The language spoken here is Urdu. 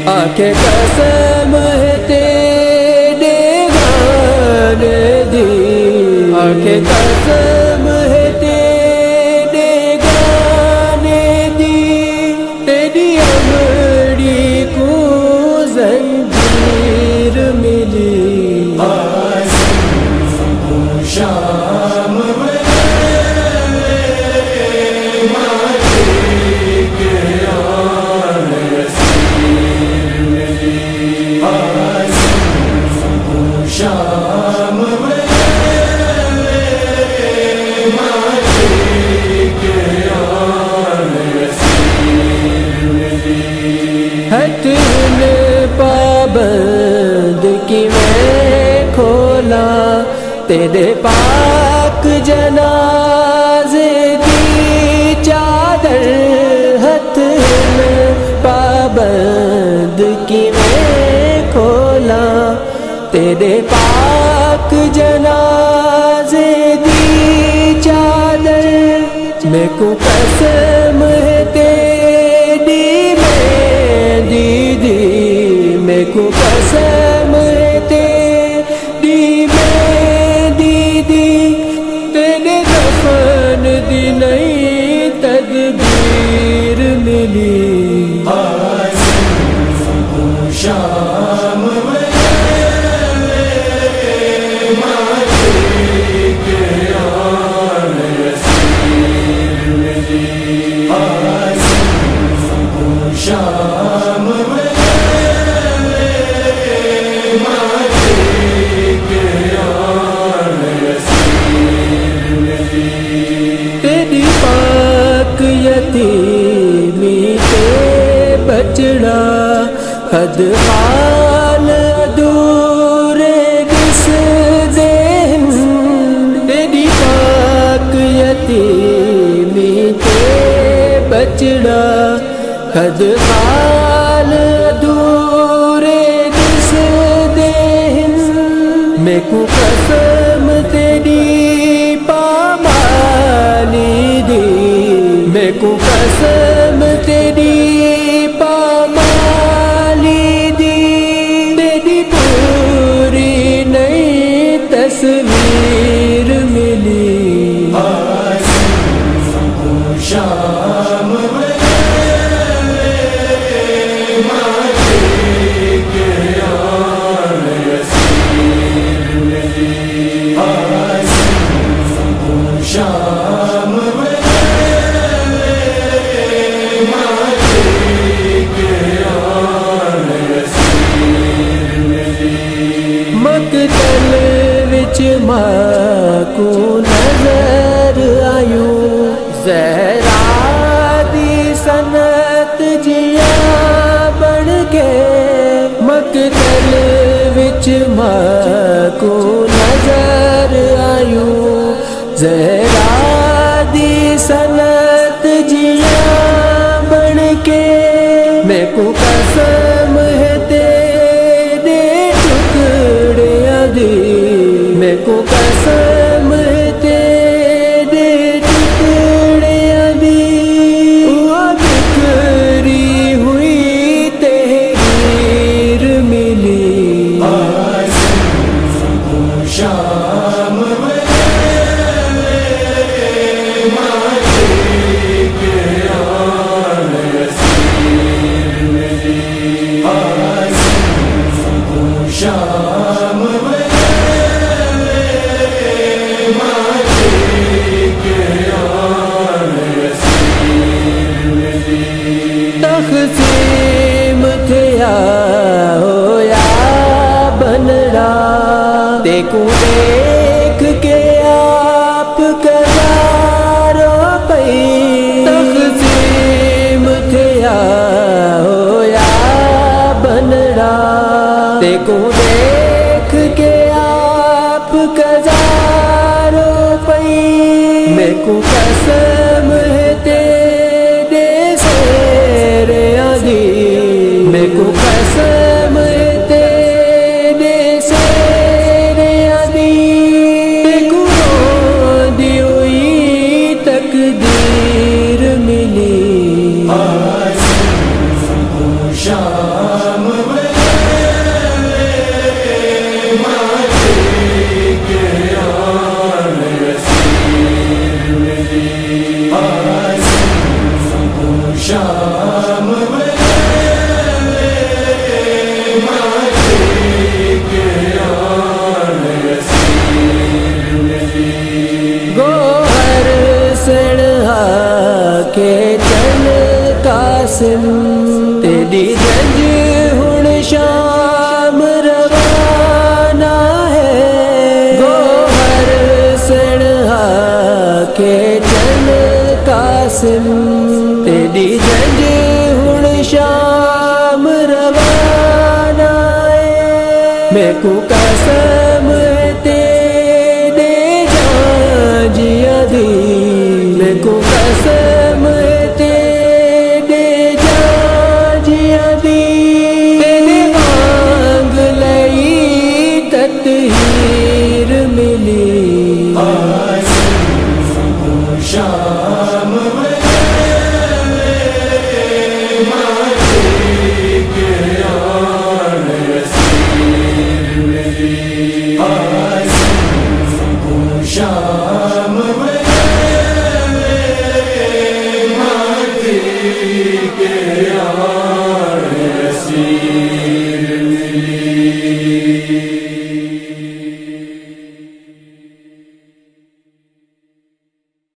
آنکھیں قسم ہے تیرے گانے دی، آنکھیں قسم ہے تیرے گانے دی، تیری امڑی کو زنجیر ملی، شام ہاتھ میں پابند کی میں کھولا تیرے پاک جنازے کی چادر، ہاتھ میں پابند کی میں کھولا تیرے پاک جنازے دی چادر، میں کو قسم ہے تیری میں دیدی، میں کو قسم ہے تیری میں دیدی، تیرے دفن دی نئی تدبیر ملی، شام تیری پاک یتیمی سے بچڑا خد حال ادورے کس دن، تیری پاک یتیمی سے بچڑا خد حال ادورے کس دن، میں کو قسم تیری پامالی دی، میں کو قسم تیری پامالی دی، تیری پوری نئی تصویر ملی، شام مقتل وچ ماں کو نظر آیوں، زہرا دی سنت جیا بن کے، مقتل وچ ماں کو نظر آیوں، زہرا دی سنت جیا بن کے، میں کو قسم ہے تیرے ٹکڑیاں دی، میں کو قسم ہے تیرے ٹکڑیاں دی، وہ بکھری ہوئی تحریر ملی، شام تقسیم تھیا ہویا بنڑا تے کو دیکھ کے آپ کزاروں پئی تقسیم تھیا ہویا بنڑا تے کو دیکھ کے آپ کزاروں پئی میں کو قسم ہے تیرے سیریاں دی میں کو قسم ہے تیرے سیریاں دی تے کو دی ہوئی تقدیر ملی شام گوہر سڑھا کے چل قاسم تیری جنج ہن شام روانہ ہے گوہر سڑھا کے چل قاسم تیری جنج ہن شام روانہ ہے میں کو قسم ہے تیرے جان جیاں دی میں کو قسم ہے تیرے جان جیاں دی تیرے مانگ لئی تطہیر ملی شام شام کے